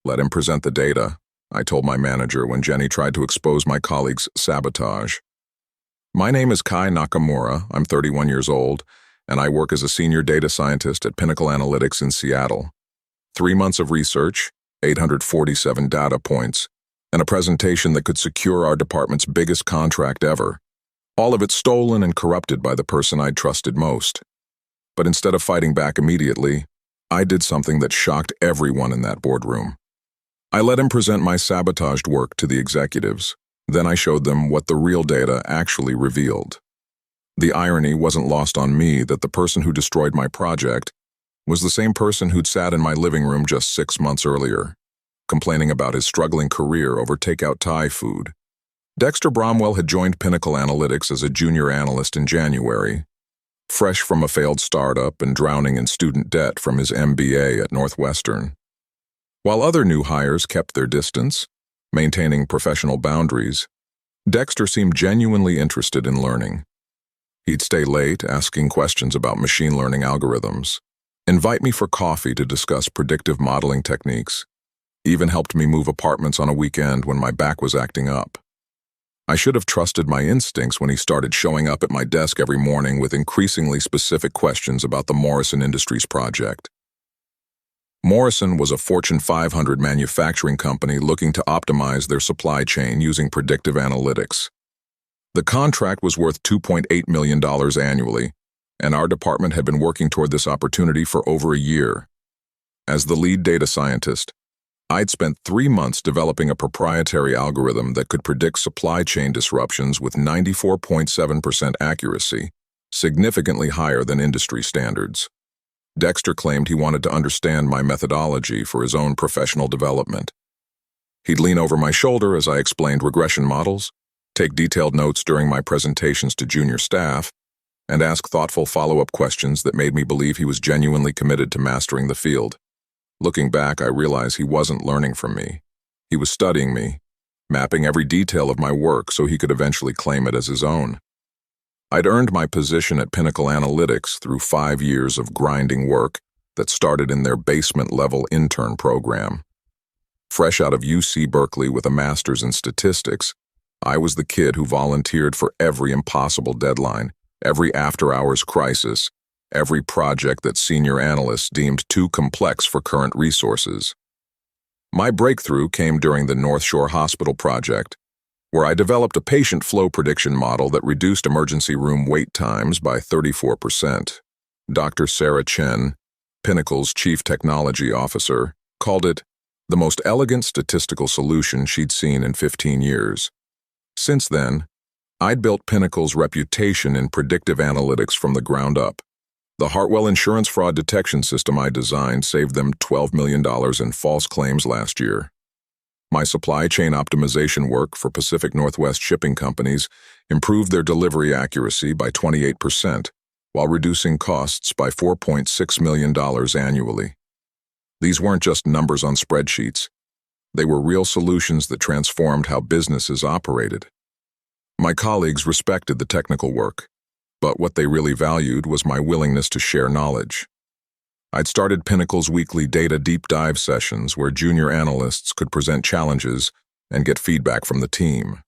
Let him present the data, I told my manager when Jenny tried to expose my colleague's sabotage. My name is Kai Nakamura, I'm 31 years old, and I work as a senior data scientist at Pinnacle Analytics in Seattle. 3 months of research, 847 data points, and a presentation that could secure our department's biggest contract ever. All of it stolen and corrupted by the person I'd trusted most. But instead of fighting back immediately, I did something that shocked everyone in that boardroom. I let him present my sabotaged work to the executives. Then I showed them what the real data actually revealed. The irony wasn't lost on me that the person who destroyed my project was the same person who'd sat in my living room just 6 months earlier, complaining about his struggling career over takeout Thai food. Dexter Bromwell had joined Pinnacle Analytics as a junior analyst in January, fresh from a failed startup and drowning in student debt from his MBA at Northwestern. While other new hires kept their distance, maintaining professional boundaries, Dexter seemed genuinely interested in learning. He'd stay late asking questions about machine learning algorithms, invite me for coffee to discuss predictive modeling techniques, even helped me move apartments on a weekend when my back was acting up. I should have trusted my instincts when he started showing up at my desk every morning with increasingly specific questions about the Morrison Industries project. Morrison was a Fortune 500 manufacturing company looking to optimize their supply chain using predictive analytics. The contract was worth $2.8 million annually, and our department had been working toward this opportunity for over a year. As the lead data scientist, I'd spent 3 months developing a proprietary algorithm that could predict supply chain disruptions with 94.7% accuracy, significantly higher than industry standards. Dexter claimed he wanted to understand my methodology for his own professional development. He'd lean over my shoulder as I explained regression models, take detailed notes during my presentations to junior staff, and ask thoughtful follow-up questions that made me believe he was genuinely committed to mastering the field. Looking back, I realized he wasn't learning from me. He was studying me, mapping every detail of my work so he could eventually claim it as his own. I'd earned my position at Pinnacle Analytics through 5 years of grinding work that started in their basement-level intern program. Fresh out of UC Berkeley with a master's in statistics, I was the kid who volunteered for every impossible deadline, every after-hours crisis, every project that senior analysts deemed too complex for current resources. My breakthrough came during the North Shore Hospital project, where I developed a patient flow prediction model that reduced emergency room wait times by 34%. Dr. Sarah Chen, Pinnacle's chief technology officer, called it the most elegant statistical solution she'd seen in 15 years. Since then, I'd built Pinnacle's reputation in predictive analytics from the ground up. The Hartwell insurance fraud detection system I designed saved them $12 million in false claims last year. My supply chain optimization work for Pacific Northwest shipping companies improved their delivery accuracy by 28%, while reducing costs by $4.6 million annually. These weren't just numbers on spreadsheets. They were real solutions that transformed how businesses operated. My colleagues respected the technical work, but what they really valued was my willingness to share knowledge. I'd started Pinnacle's weekly data deep dive sessions where junior analysts could present challenges and get feedback from the team.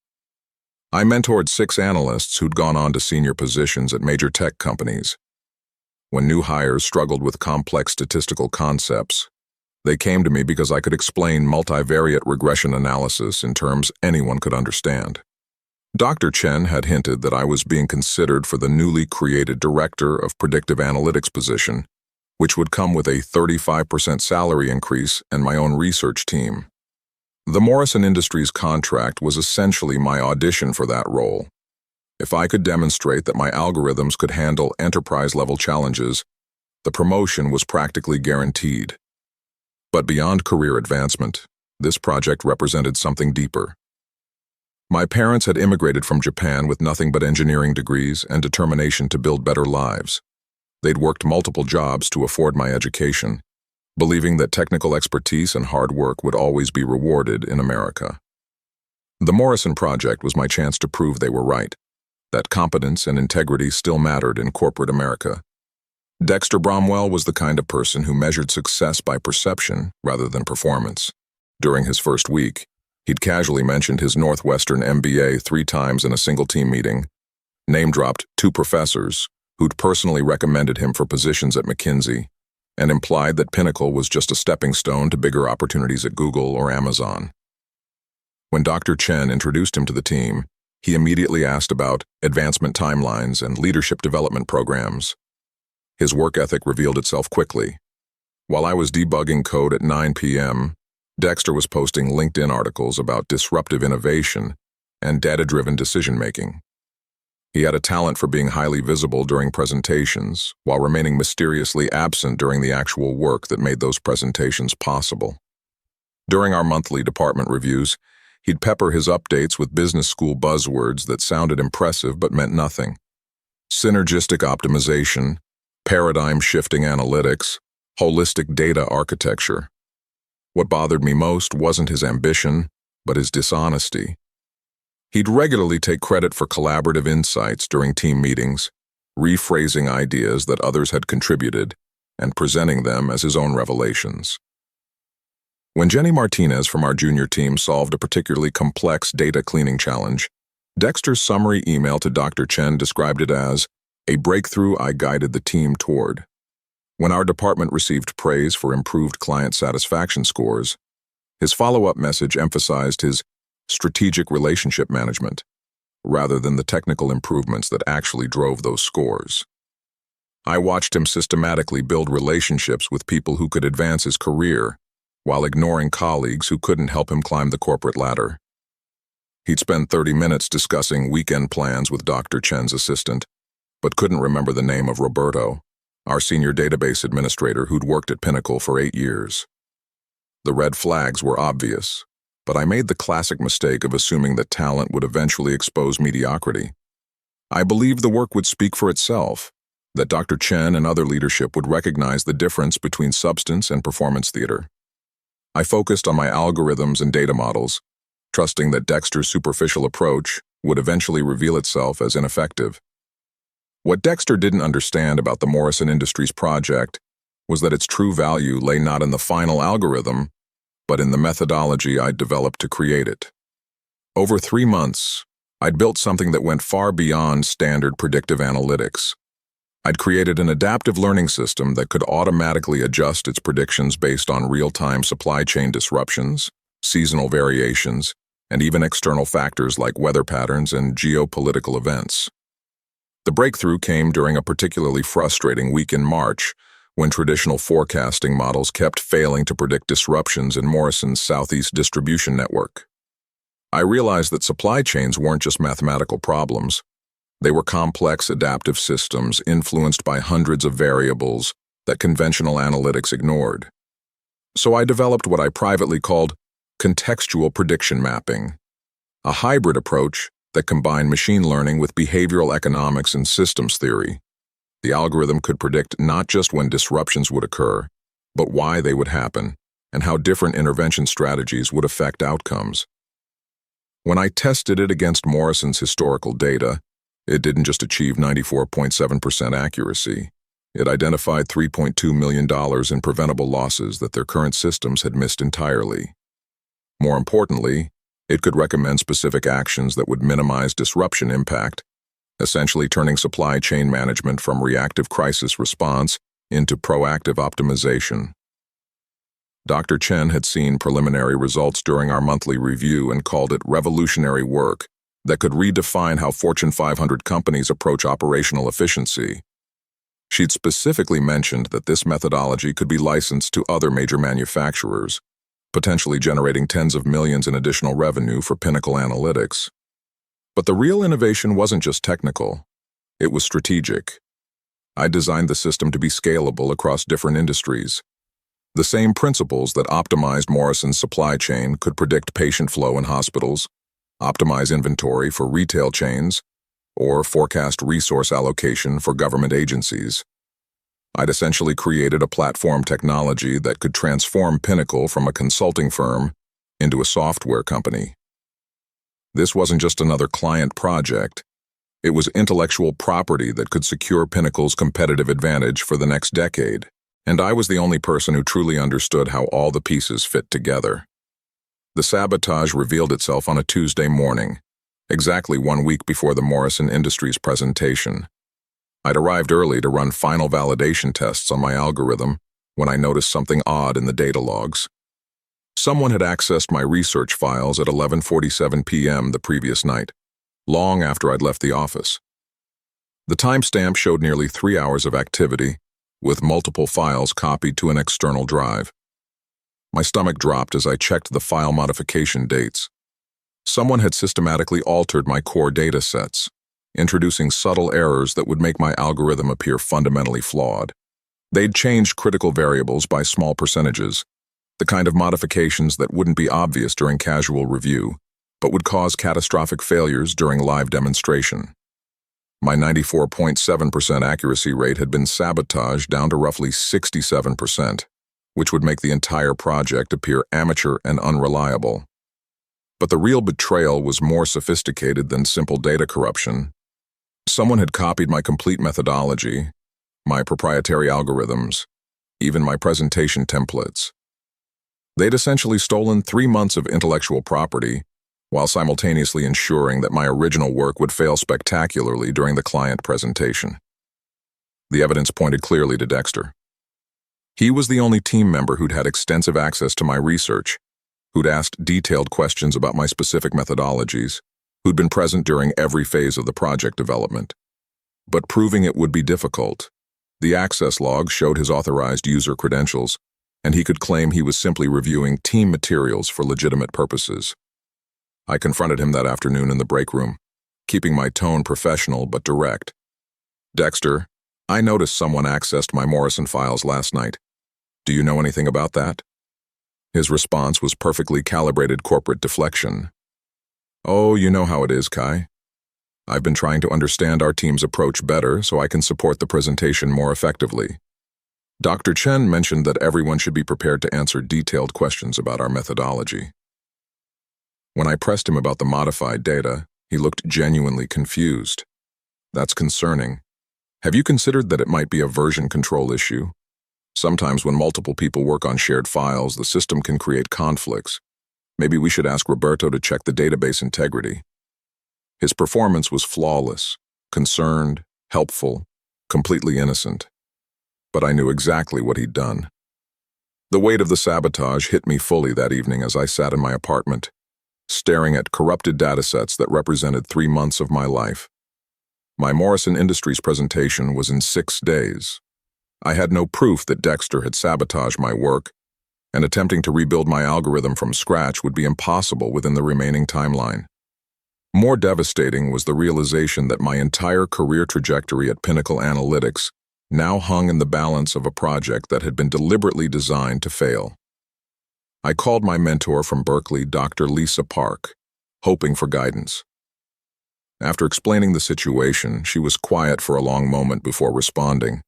I mentored 6 analysts who'd gone on to senior positions at major tech companies. When new hires struggled with complex statistical concepts, they came to me because I could explain multivariate regression analysis in terms anyone could understand. Dr. Chen had hinted that I was being considered for the newly created Director of Predictive Analytics position, which would come with a 35% salary increase and my own research team. The Morrison Industries contract was essentially my audition for that role. If I could demonstrate that my algorithms could handle enterprise-level challenges, the promotion was practically guaranteed. But beyond career advancement, this project represented something deeper. My parents had immigrated from Japan with nothing but engineering degrees and determination to build better lives. They'd worked multiple jobs to afford my education, believing that technical expertise and hard work would always be rewarded in America. The Morrison Project was my chance to prove they were right, that competence and integrity still mattered in corporate America. Dexter Bromwell was the kind of person who measured success by perception rather than performance. During his first week, he'd casually mentioned his Northwestern MBA 3 times in a single team meeting, name-dropped 2 professors who'd personally recommended him for positions at McKinsey, and implied that Pinnacle was just a stepping stone to bigger opportunities at Google or Amazon. When Dr. Chen introduced him to the team, he immediately asked about advancement timelines and leadership development programs. His work ethic revealed itself quickly. While I was debugging code at 9 p.m., Dexter was posting LinkedIn articles about disruptive innovation and data-driven decision-making. He had a talent for being highly visible during presentations, while remaining mysteriously absent during the actual work that made those presentations possible. During our monthly department reviews, he'd pepper his updates with business school buzzwords that sounded impressive but meant nothing. Synergistic optimization, paradigm-shifting analytics, holistic data architecture. What bothered me most wasn't his ambition, but his dishonesty. He'd regularly take credit for collaborative insights during team meetings, rephrasing ideas that others had contributed and presenting them as his own revelations. When Jenny Martinez from our junior team solved a particularly complex data cleaning challenge, Dexter's summary email to Dr. Chen described it as a breakthrough I guided the team toward. When our department received praise for improved client satisfaction scores, his follow-up message emphasized his strategic relationship management, rather than the technical improvements that actually drove those scores. I watched him systematically build relationships with people who could advance his career, while ignoring colleagues who couldn't help him climb the corporate ladder. He'd spend 30 minutes discussing weekend plans with Dr. Chen's assistant, but couldn't remember the name of Roberto, our senior database administrator who'd worked at Pinnacle for 8 years. The red flags were obvious, but I made the classic mistake of assuming that talent would eventually expose mediocrity. I believed the work would speak for itself, that Dr. Chen and other leadership would recognize the difference between substance and performance theater. I focused on my algorithms and data models, trusting that Dexter's superficial approach would eventually reveal itself as ineffective. What Dexter didn't understand about the Morrison Industries project was that its true value lay not in the final algorithm, but in the methodology I'd developed to create it. Over 3 months, I'd built something that went far beyond standard predictive analytics. I'd created an adaptive learning system that could automatically adjust its predictions based on real-time supply chain disruptions, seasonal variations, and even external factors like weather patterns and geopolitical events. The breakthrough came during a particularly frustrating week in March, when traditional forecasting models kept failing to predict disruptions in Morrison's Southeast distribution network. I realized that supply chains weren't just mathematical problems. They were complex adaptive systems influenced by hundreds of variables that conventional analytics ignored. So I developed what I privately called contextual prediction mapping, a hybrid approach that combined machine learning with behavioral economics and systems theory. The algorithm could predict not just when disruptions would occur, but why they would happen, and how different intervention strategies would affect outcomes. When I tested it against Morrison's historical data, it didn't just achieve 94.7% accuracy. It identified $3.2 million in preventable losses that their current systems had missed entirely. More importantly, it could recommend specific actions that would minimize disruption impact, essentially turning supply chain management from reactive crisis response into proactive optimization. Dr. Chen had seen preliminary results during our monthly review and called it revolutionary work that could redefine how Fortune 500 companies approach operational efficiency. She'd specifically mentioned that this methodology could be licensed to other major manufacturers, potentially generating tens of millions in additional revenue for Pinnacle Analytics. But the real innovation wasn't just technical, it was strategic. I designed the system to be scalable across different industries. The same principles that optimized Morrison's supply chain could predict patient flow in hospitals, optimize inventory for retail chains, or forecast resource allocation for government agencies. I'd essentially created a platform technology that could transform Pinnacle from a consulting firm into a software company. This wasn't just another client project. It was intellectual property that could secure Pinnacle's competitive advantage for the next decade, and I was the only person who truly understood how all the pieces fit together. The sabotage revealed itself on a Tuesday morning, exactly 1 week before the Morrison Industries presentation. I'd arrived early to run final validation tests on my algorithm when I noticed something odd in the data logs. Someone had accessed my research files at 11:47 p.m. the previous night, long after I'd left the office. The timestamp showed nearly 3 hours of activity, with multiple files copied to an external drive. My stomach dropped as I checked the file modification dates. Someone had systematically altered my core data sets, introducing subtle errors that would make my algorithm appear fundamentally flawed. They'd changed critical variables by small percentages, the kind of modifications that wouldn't be obvious during casual review, but would cause catastrophic failures during live demonstration. My 94.7% accuracy rate had been sabotaged down to roughly 67%, which would make the entire project appear amateur and unreliable. But the real betrayal was more sophisticated than simple data corruption. Someone had copied my complete methodology, my proprietary algorithms, even my presentation templates. They'd essentially stolen 3 months of intellectual property, while simultaneously ensuring that my original work would fail spectacularly during the client presentation. The evidence pointed clearly to Dexter. He was the only team member who'd had extensive access to my research, who'd asked detailed questions about my specific methodologies, who'd been present during every phase of the project development. But proving it would be difficult. The access log showed his authorized user credentials, and he could claim he was simply reviewing team materials for legitimate purposes. I confronted him that afternoon in the break room, keeping my tone professional but direct. "Dexter, I noticed someone accessed my Morrison files last night. Do you know anything about that?" His response was perfectly calibrated corporate deflection. "Oh, you know how it is, Kai. I've been trying to understand our team's approach better so I can support the presentation more effectively. Dr. Chen mentioned that everyone should be prepared to answer detailed questions about our methodology." When I pressed him about the modified data, he looked genuinely confused. "That's concerning. Have you considered that it might be a version control issue? Sometimes when multiple people work on shared files, the system can create conflicts. Maybe we should ask Roberto to check the database integrity." His performance was flawless, concerned, helpful, completely innocent. But I knew exactly what he'd done. The weight of the sabotage hit me fully that evening as I sat in my apartment, staring at corrupted datasets that represented 3 months of my life. My Morrison Industries presentation was in 6 days. I had no proof that Dexter had sabotaged my work, and attempting to rebuild my algorithm from scratch would be impossible within the remaining timeline. More devastating was the realization that my entire career trajectory at Pinnacle Analytics now hung in the balance of a project that had been deliberately designed to fail. I called my mentor from Berkeley, Dr. Lisa Park, hoping for guidance. After explaining the situation, she was quiet for a long moment before responding.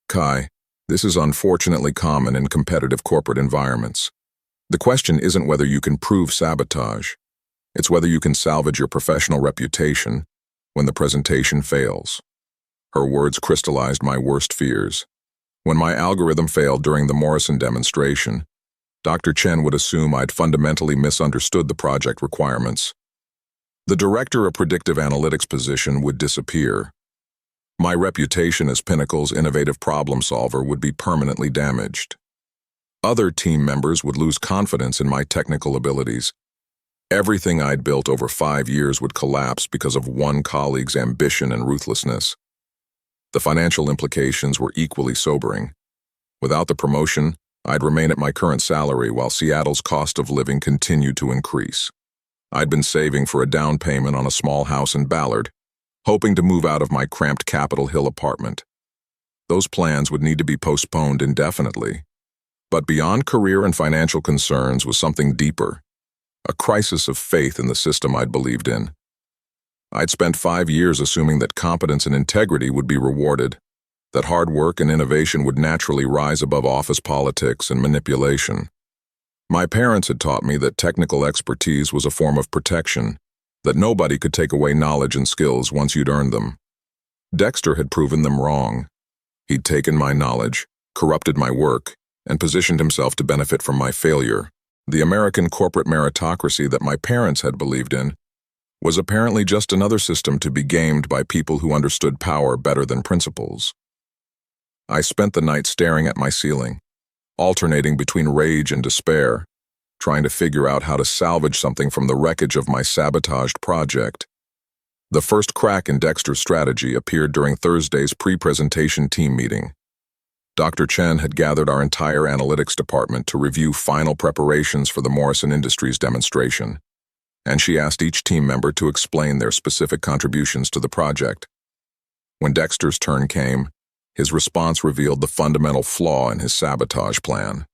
"Kai, this is unfortunately common in competitive corporate environments. The question isn't whether you can prove sabotage. It's whether you can salvage your professional reputation when the presentation fails." Her words crystallized my worst fears. When my algorithm failed during the Morrison demonstration, Dr. Chen would assume I'd fundamentally misunderstood the project requirements. The director of predictive analytics position would disappear. My reputation as Pinnacle's innovative problem solver would be permanently damaged. Other team members would lose confidence in my technical abilities. Everything I'd built over 5 years would collapse because of one colleague's ambition and ruthlessness. The financial implications were equally sobering. Without the promotion, I'd remain at my current salary while Seattle's cost of living continued to increase. I'd been saving for a down payment on a small house in Ballard, hoping to move out of my cramped Capitol Hill apartment. Those plans would need to be postponed indefinitely. But beyond career and financial concerns was something deeper, a crisis of faith in the system I'd believed in. I'd spent 5 years assuming that competence and integrity would be rewarded, that hard work and innovation would naturally rise above office politics and manipulation. My parents had taught me that technical expertise was a form of protection, that nobody could take away knowledge and skills once you'd earned them. Dexter had proven them wrong. He'd taken my knowledge, corrupted my work, and positioned himself to benefit from my failure. The American corporate meritocracy that my parents had believed in was apparently just another system to be gamed by people who understood power better than principles. I spent the night staring at my ceiling, alternating between rage and despair, trying to figure out how to salvage something from the wreckage of my sabotaged project. The first crack in Dexter's strategy appeared during Thursday's pre-presentation team meeting. Dr. Chen had gathered our entire analytics department to review final preparations for the Morrison Industries demonstration, and she asked each team member to explain their specific contributions to the project. When Dexter's turn came, his response revealed the fundamental flaw in his sabotage plan.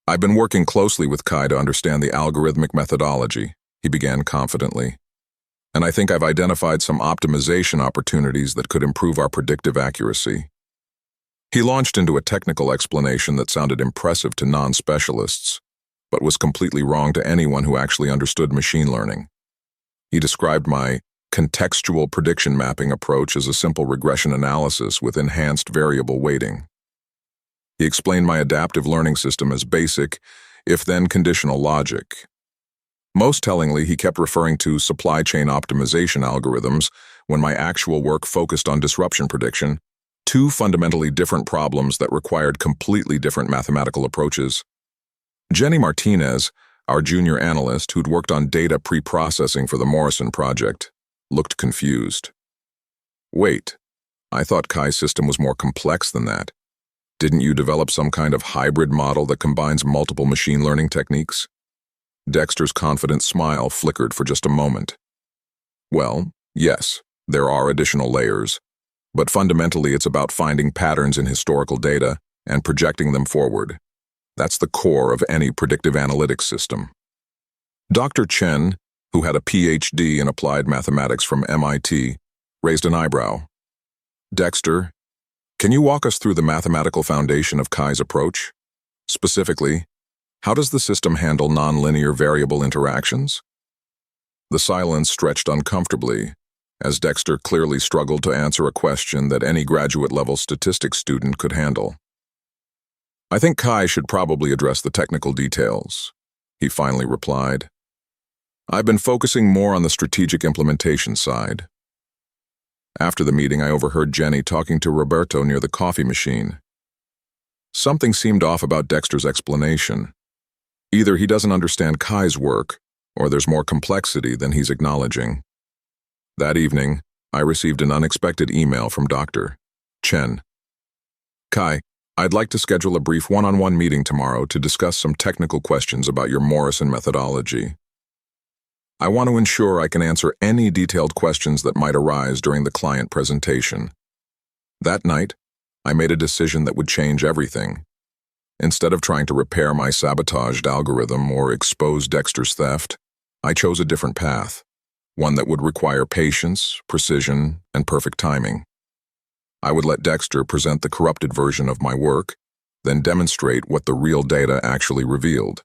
"I've been working closely with Kai to understand the algorithmic methodology," he began confidently, "and I think I've identified some optimization opportunities that could improve our predictive accuracy." He launched into a technical explanation that sounded impressive to non-specialists, but was completely wrong to anyone who actually understood machine learning. He described my contextual prediction mapping approach as a simple regression analysis with enhanced variable weighting. He explained my adaptive learning system as basic, if-then conditional logic. Most tellingly, he kept referring to supply chain optimization algorithms when my actual work focused on disruption prediction, two fundamentally different problems that required completely different mathematical approaches. Jenny Martinez, our junior analyst who'd worked on data pre-processing for the Morrison project, looked confused. "Wait, I thought Kai's system was more complex than that. Didn't you develop some kind of hybrid model that combines multiple machine learning techniques?" Dexter's confident smile flickered for just a moment. "Well, yes, there are additional layers, but fundamentally it's about finding patterns in historical data and projecting them forward. That's the core of any predictive analytics system." Dr. Chen, who had a PhD in applied mathematics from MIT, raised an eyebrow. "Dexter, can you walk us through the mathematical foundation of Kai's approach? Specifically, how does the system handle nonlinear variable interactions?" The silence stretched uncomfortably, as Dexter clearly struggled to answer a question that any graduate-level statistics student could handle. "I think Kai should probably address the technical details," he finally replied. "I've been focusing more on the strategic implementation side." After the meeting, I overheard Jenny talking to Roberto near the coffee machine. Something seemed off about Dexter's explanation. Either he doesn't understand Kai's work, or there's more complexity than he's acknowledging. That evening, I received an unexpected email from Dr. Chen. "Kai, I'd like to schedule a brief one-on-one meeting tomorrow to discuss some technical questions about your Morrison methodology. I want to ensure I can answer any detailed questions that might arise during the client presentation." That night, I made a decision that would change everything. Instead of trying to repair my sabotaged algorithm or expose Dexter's theft, I chose a different path, one that would require patience, precision, and perfect timing. I would let Dexter present the corrupted version of my work, then demonstrate what the real data actually revealed.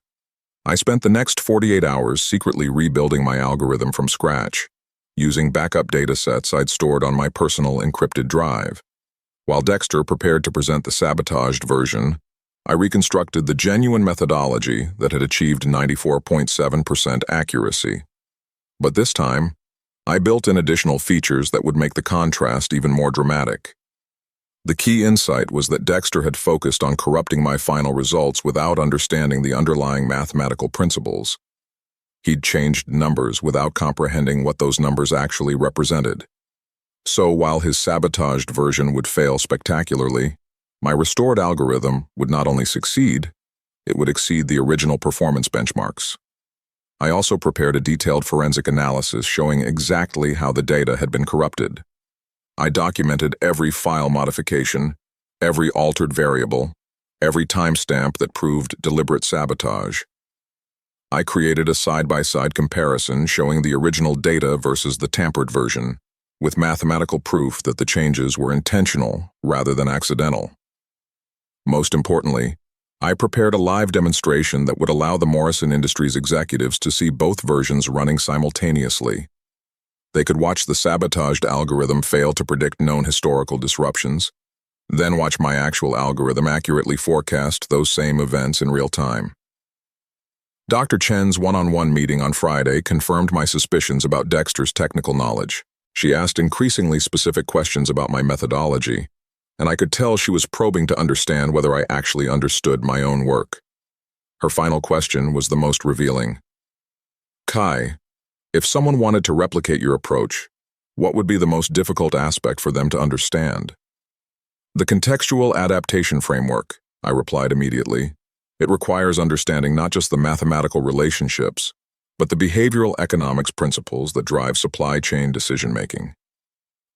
I spent the next 48 hours secretly rebuilding my algorithm from scratch, using backup datasets I'd stored on my personal encrypted drive. While Dexter prepared to present the sabotaged version, I reconstructed the genuine methodology that had achieved 94.7% accuracy. But this time, I built in additional features that would make the contrast even more dramatic. The key insight was that Dexter had focused on corrupting my final results without understanding the underlying mathematical principles. He'd changed numbers without comprehending what those numbers actually represented. So while his sabotaged version would fail spectacularly, my restored algorithm would not only succeed, it would exceed the original performance benchmarks. I also prepared a detailed forensic analysis showing exactly how the data had been corrupted. I documented every file modification, every altered variable, every timestamp that proved deliberate sabotage. I created a side-by-side comparison showing the original data versus the tampered version, with mathematical proof that the changes were intentional rather than accidental. Most importantly, I prepared a live demonstration that would allow the Morrison Industries executives to see both versions running simultaneously. They could watch the sabotaged algorithm fail to predict known historical disruptions, then watch my actual algorithm accurately forecast those same events in real time. Dr. Chen's one-on-one meeting on Friday confirmed my suspicions about Dexter's technical knowledge. She asked increasingly specific questions about my methodology, and I could tell she was probing to understand whether I actually understood my own work. Her final question was the most revealing. Kai, if someone wanted to replicate your approach, what would be the most difficult aspect for them to understand? The contextual adaptation framework, I replied immediately. It requires understanding not just the mathematical relationships, but the behavioral economics principles that drive supply chain decision-making.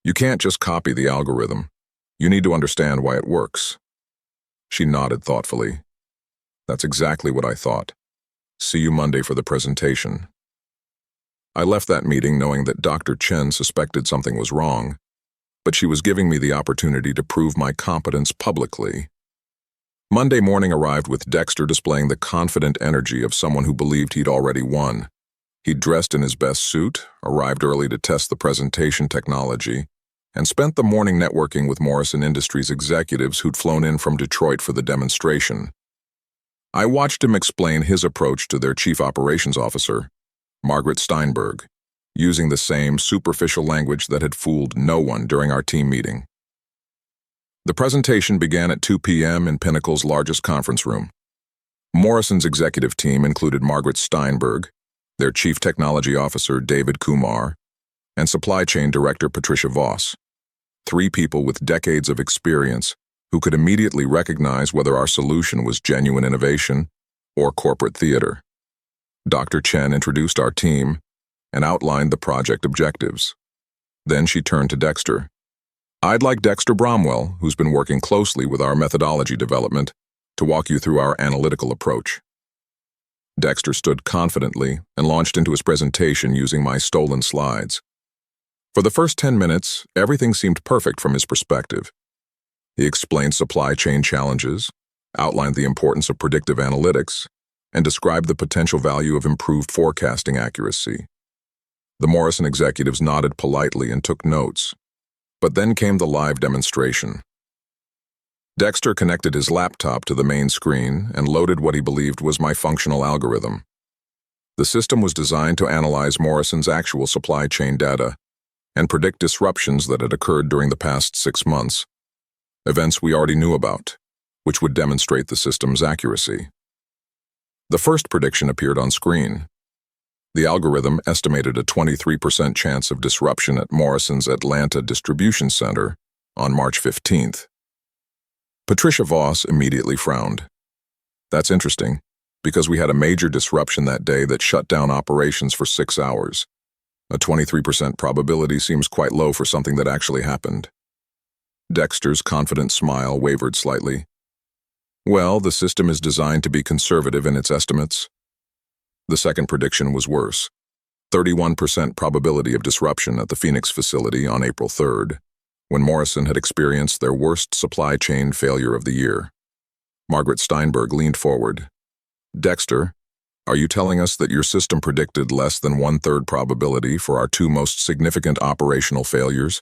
You can't just copy the algorithm. You need to understand why it works. She nodded thoughtfully. That's exactly what I thought. See you Monday for the presentation. I left that meeting knowing that Dr. Chen suspected something was wrong, but she was giving me the opportunity to prove my competence publicly. Monday morning arrived with Dexter displaying the confident energy of someone who believed he'd already won. He'd dressed in his best suit, arrived early to test the presentation technology, and spent the morning networking with Morrison Industries executives who'd flown in from Detroit for the demonstration. I watched him explain his approach to their chief operations officer, Margaret Steinberg, using the same superficial language that had fooled no one during our team meeting. The presentation began at 2 p.m. in Pinnacle's largest conference room. Morrison's executive team included Margaret Steinberg, their chief technology officer David Kumar, and supply chain director Patricia Voss, 3 people with decades of experience who could immediately recognize whether our solution was genuine innovation or corporate theater. Dr. Chen introduced our team and outlined the project objectives. Then she turned to Dexter. I'd like Dexter Bromwell, who's been working closely with our methodology development, to walk you through our analytical approach. Dexter stood confidently and launched into his presentation using my stolen slides. For the first 10 minutes, everything seemed perfect from his perspective. He explained supply chain challenges, outlined the importance of predictive analytics, and described the potential value of improved forecasting accuracy. The Morrison executives nodded politely and took notes. But then came the live demonstration. Dexter connected his laptop to the main screen and loaded what he believed was my functional algorithm. The system was designed to analyze Morrison's actual supply chain data and predict disruptions that had occurred during the past 6 months, events we already knew about, which would demonstrate the system's accuracy. The first prediction appeared on screen. The algorithm estimated a 23% chance of disruption at Morrison's Atlanta distribution center on March 15th. Patricia Voss immediately frowned. That's interesting, because we had a major disruption that day that shut down operations for 6 hours. A 23% probability seems quite low for something that actually happened. Dexter's confident smile wavered slightly. Well, the system is designed to be conservative in its estimates. The second prediction was worse. 31% probability of disruption at the Phoenix facility on April 3rd, when Morrison had experienced their worst supply chain failure of the year. Margaret Steinberg leaned forward. Dexter, are you telling us that your system predicted less than 1/3 probability for our 2 most significant operational failures?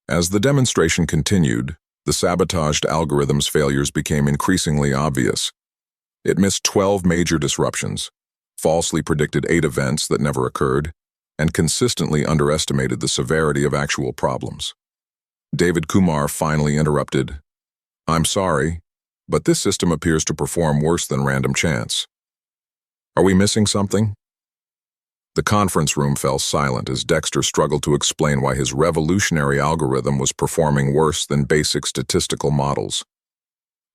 As the demonstration continued, the sabotaged algorithm's failures became increasingly obvious. It missed 12 major disruptions, falsely predicted 8 events that never occurred, and consistently underestimated the severity of actual problems. David Kumar finally interrupted. I'm sorry, but this system appears to perform worse than random chance. Are we missing something? The conference room fell silent as Dexter struggled to explain why his revolutionary algorithm was performing worse than basic statistical models.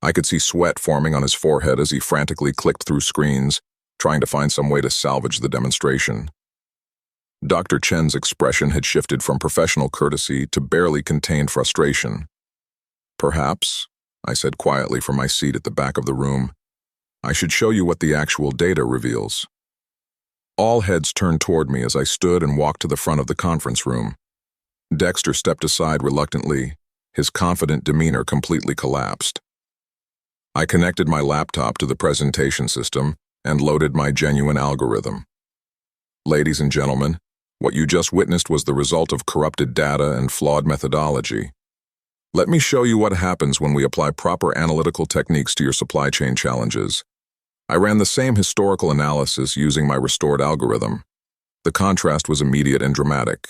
I could see sweat forming on his forehead as he frantically clicked through screens, trying to find some way to salvage the demonstration. Dr. Chen's expression had shifted from professional courtesy to barely contained frustration. Perhaps, I said quietly from my seat at the back of the room, I should show you what the actual data reveals. All heads turned toward me as I stood and walked to the front of the conference room. Dexter stepped aside reluctantly, his confident demeanor completely collapsed. I connected my laptop to the presentation system and loaded my genuine algorithm. Ladies and gentlemen, what you just witnessed was the result of corrupted data and flawed methodology. Let me show you what happens when we apply proper analytical techniques to your supply chain challenges. I ran the same historical analysis using my restored algorithm. The contrast was immediate and dramatic.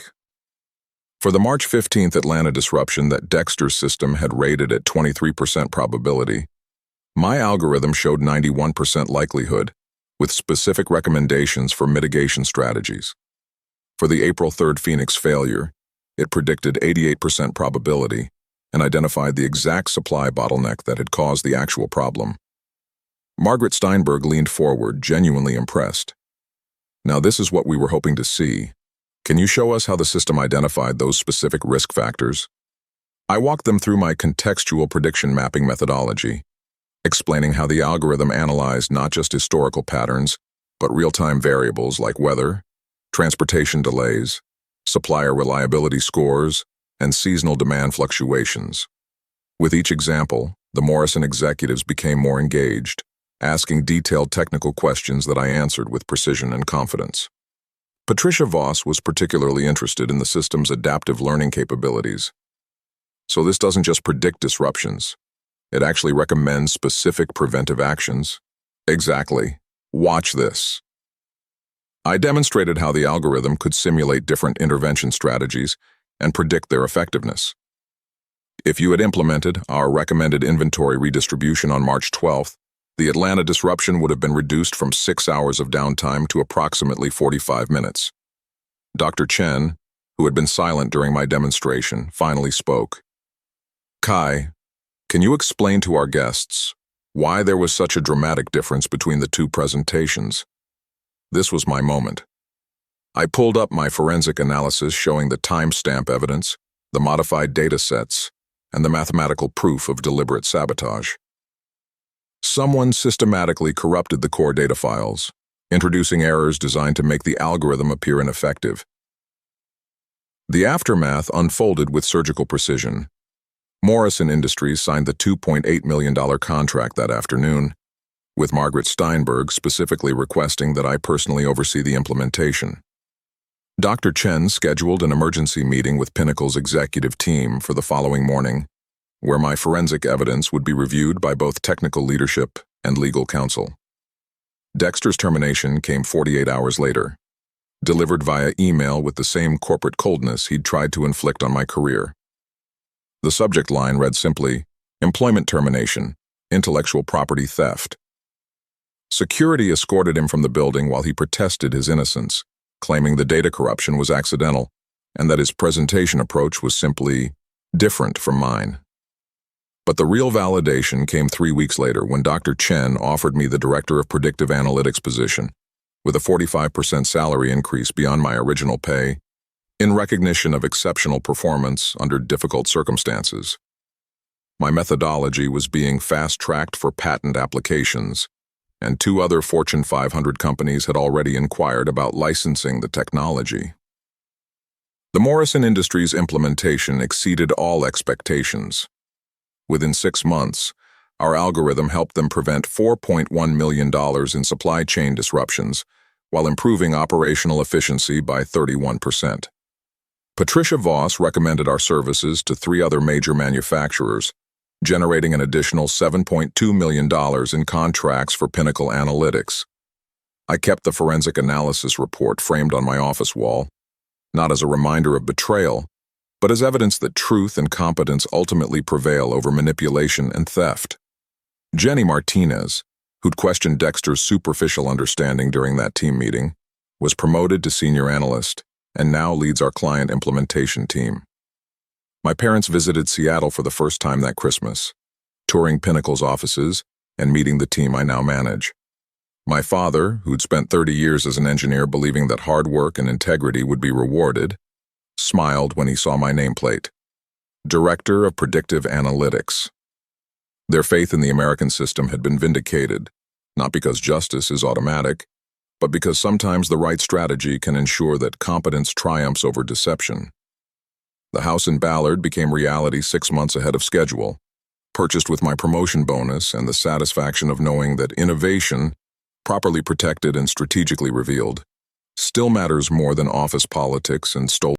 For the March 15th Atlanta disruption that Dexter's system had rated at 23% probability, my algorithm showed 91% likelihood, with specific recommendations for mitigation strategies. For the April 3rd Phoenix failure, it predicted 88% probability and identified the exact supply bottleneck that had caused the actual problem. Margaret Steinberg leaned forward, genuinely impressed. Now this is what we were hoping to see. Can you show us how the system identified those specific risk factors? I walked them through my contextual prediction mapping methodology, explaining how the algorithm analyzed not just historical patterns, but real-time variables like weather, transportation delays, supplier reliability scores, and seasonal demand fluctuations. With each example, the Morrison executives became more engaged, asking detailed technical questions that I answered with precision and confidence. Patricia Voss was particularly interested in the system's adaptive learning capabilities. So this doesn't just predict disruptions. It actually recommends specific preventive actions. Exactly. Watch this. I demonstrated how the algorithm could simulate different intervention strategies and predict their effectiveness. If you had implemented our recommended inventory redistribution on March 12th, the Atlanta disruption would have been reduced from 6 hours of downtime to approximately 45 minutes. Dr. Chen, who had been silent during my demonstration, finally spoke. Kai, can you explain to our guests why there was such a dramatic difference between the two presentations? This was my moment. I pulled up my forensic analysis showing the timestamp evidence, the modified data sets, and the mathematical proof of deliberate sabotage. Someone systematically corrupted the core data files, introducing errors designed to make the algorithm appear ineffective. The aftermath unfolded with surgical precision. Morrison Industries signed the $2.8 million contract that afternoon, with Margaret Steinberg specifically requesting that I personally oversee the implementation. Dr. Chen scheduled an emergency meeting with Pinnacle's executive team for the following morning, where my forensic evidence would be reviewed by both technical leadership and legal counsel. Dexter's termination came 48 hours later, delivered via email with the same corporate coldness he'd tried to inflict on my career. The subject line read simply, "Employment termination, intellectual property theft." Security escorted him from the building while he protested his innocence, claiming the data corruption was accidental and that his presentation approach was simply different from mine. But the real validation came 3 weeks later when Dr. Chen offered me the Director of Predictive Analytics position, with a 45% salary increase beyond my original pay, in recognition of exceptional performance under difficult circumstances. My methodology was being fast-tracked for patent applications, and 2 other Fortune 500 companies had already inquired about licensing the technology. The Morrison Industries implementation exceeded all expectations. Within 6 months, our algorithm helped them prevent $4.1 million in supply chain disruptions while improving operational efficiency by 31%. Patricia Voss recommended our services to 3 other major manufacturers, generating an additional $7.2 million in contracts for Pinnacle Analytics. I kept the forensic analysis report framed on my office wall, not as a reminder of betrayal, but as evidence that truth and competence ultimately prevail over manipulation and theft. Jenny Martinez, who'd questioned Dexter's superficial understanding during that team meeting, was promoted to senior analyst and now leads our client implementation team. My parents visited Seattle for the first time that Christmas, touring Pinnacle's offices and meeting the team I now manage. My father, who'd spent 30 years as an engineer believing that hard work and integrity would be rewarded, smiled when he saw my nameplate, Director of Predictive Analytics. Their faith in the American system had been vindicated, not because justice is automatic, but because sometimes the right strategy can ensure that competence triumphs over deception. The house in Ballard became reality 6 months ahead of schedule, purchased with my promotion bonus and the satisfaction of knowing that innovation, properly protected and strategically revealed, still matters more than office politics and stolen